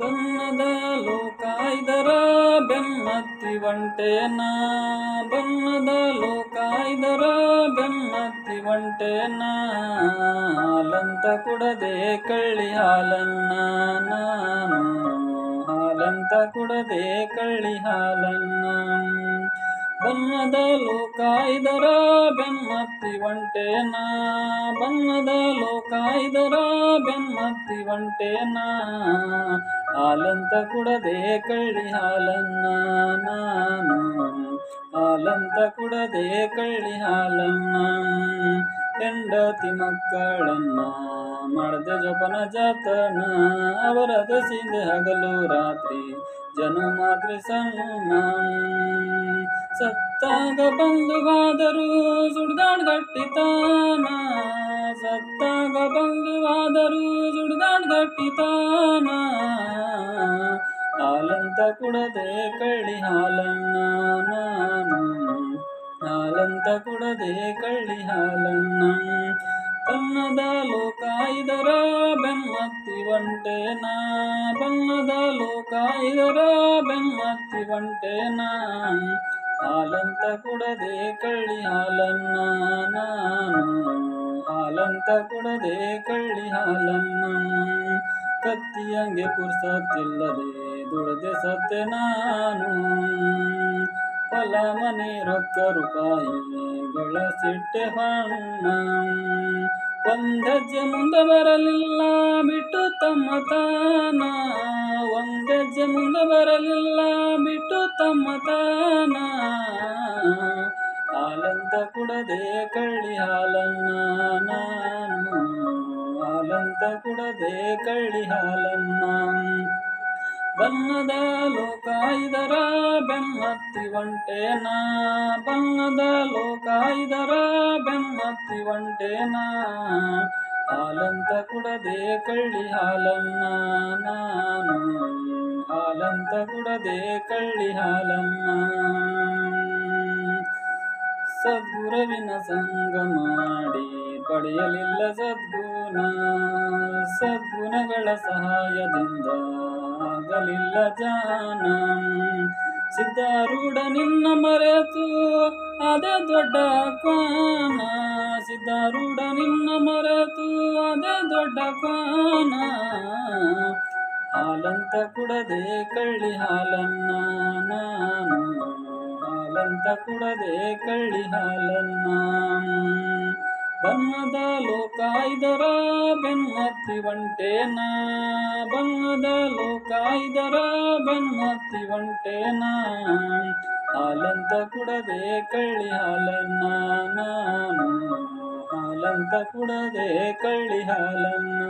ಬಣ್ಣದ ಲೋಕ ಇದರ ಬೆನ್ನತ್ತಿ ಒಂಟೇನ, ಬಣ್ಣದ ಲೋಕ ಇದರ ಬೆನ್ನತ್ತಿ ಒಂಟೇನ, ಹಾಲಂತ ಕುಡದೆ ಕಳ್ಳಿ ಹಾಲನ್ನ ನಾನು, ಹಾಲಂತ ಕುಡದೆ ಕಳ್ಳಿ ಹಾಲನ್ನ. ಬಣ್ಣದ ಲೋಕ ಇದರ ಬೆನ್ನತ್ತಿ ಒಂಟೇನ, ಬಣ್ಣದ ಲೋಕ ಇದರ ಬೆನ್ನತ್ತಿ ಒಂಟೇನ, ಹಾಲಂತ ಕುಡದೆ ಕಳ್ಳಿ ಹಾಲನ್ನ ನಾನು, ಹಾಲಂತ ಕುಡದೆ ಕಳ್ಳಿ ಹಾಲನ್ನ. ಹೆಂಡತಿ ಮಕ್ಕಳನ್ನ ಮಾಡದೆ ಜೋಪಾನ ಜತನ, ಅವರ ದಸಿಂದೆ ಹಗಲು ರಾತ್ರಿ ಜನುಮಾತ್ರಿ ಸಣ್ಣ. ಸತ್ತಾಗ ಬಂಧುವಾದರೂ ಸುಡ್ದಾಡ್ ಗಟ್ಟಿತಾನ, ಸತ್ತಾಗ ಬಂಧುವಾದರೂ ಸುಡ್ದಾಡ್ ಗಟ್ಟಿತಾನ, ಹಾಲಂತ ಕುಡದೆ ಕಳ್ಳಿ ಹಾಲನ್ನ ನಾನು, ಹಾಲಂತ ಕುಡದೆ ಕಳ್ಳಿ ಹಾಲನ್ನ. ಬಣ್ಣದ ಲೋಕ ಇದರ ಬೆನ್ನತ್ತಿ ಒಂಟೇನ, ಬಣ್ಣದ ಲೋಕ ಇದರ ಬೆನ್ನತ್ತಿ ಒಂಟೇನ, ಹಾಲಂತ ಕುಡದೆ ಕಳ್ಳಿ ಹಾಲನ್ನ ನಾನು, ಹಾಲಂತ ಕುಡದೆ ಕಳ್ಳಿ ಹಾಲನ್ನ. ಕತ್ತಿಯಂಗೆ ಪುರ್ಸತ್ತಿಲ್ಲದೆ ದುಡದೆ ಸತ್ತೆ ನಾನು, ಹೊಲ ಮನೆ ರೊಕ್ಕ ರೂಪಾಯಿ ಗಳಿಸಿಟ್ಟೆ ಹೊನ್ನ. ಒಂದೆಜ್ಜೆ ಮುಂದೆ ಬರಲಿಲ್ಲ ಬಿಟ್ಟು ತಮ್ಮ ತಾನ, ಒಂದೆಜ್ಜೆ ಮುಂದೆ ಬರಲಿಲ್ಲ ಬಿಟ್ಟು ತಮ್ಮ ತಾನ, ಹಾಲಂತ ಕುಡದೆ ಕಳ್ಳಿ ಹಾಲನ್ನ ನಾನು, ಹಾಲಂತ ಕುಡದೆ ಕಳ್ಳಿ ಹಾಲನ್ನ. ಬಣ್ಣದ ಲೋಕ ಇದರ ಬೆನ್ನತ್ತಿ ಒಂಟೇನ, ಬಣ್ಣದ ಲೋಕ ಇದರ ಬೆನ್ನತ್ತಿ ಒಂಟೇನ, ಹಾಲಂತ ಕುಡದೆ ಕಳ್ಳಿ ಹಾಲನ್ನ ನಾನು, ಹಾಲಂತ ಕುಡದೆ ಕಳ್ಳಿ ಹಾಲನ್ನ. ಸದ್ಗುರುವಿನ ಸಂಗ ಮಾಡಿ ಪಡೆಯಲಿಲ್ಲ ಸದ್ಗುಣ, ಸದ್ಗುಣಗಳ ಸಹಾಯದಿಂದ ಆಗಲಿಲ್ಲ ಜಾನ. ಸಿದ್ಧಾರೂಢ ನಿನ್ನ ಮರೆತು ಅದೇ ದೊಡ್ಡ ಕ್ವಾನ, ಸಿದ್ಧಾರೂಢ ನಿನ್ನ ಮರೆತು ಅದೇ ದೊಡ್ಡ ಕ್ವಾನ, ಹಾಲಂತ ಕುಡದೆ ಕಳ್ಳಿ ಹಾಲನ್ನ ನಾನು, ಹಾಲಂತ ಕುಡದೆ ಕಳ್ಳಿ ಹಾಲನ್ನ. ಬಣ್ಣದ ಲೋಕ ಇದರ ಬೆನ್ನತ್ತಿ ಒಂಟೇನ, ಬಣ್ಣದ ಲೋಕ ಇದರ ಬೆನ್ನತ್ತಿ ಒಂಟೇನ, ಹಾಲಂತ ಕುಡದೆ ಕಳ್ಳಿ ಹಾಲನ್ನ ನಾನು, ಹಾಲಂತ ಕುಡದೆ ಕಳ್ಳಿ ಹಾಲನ್ನ.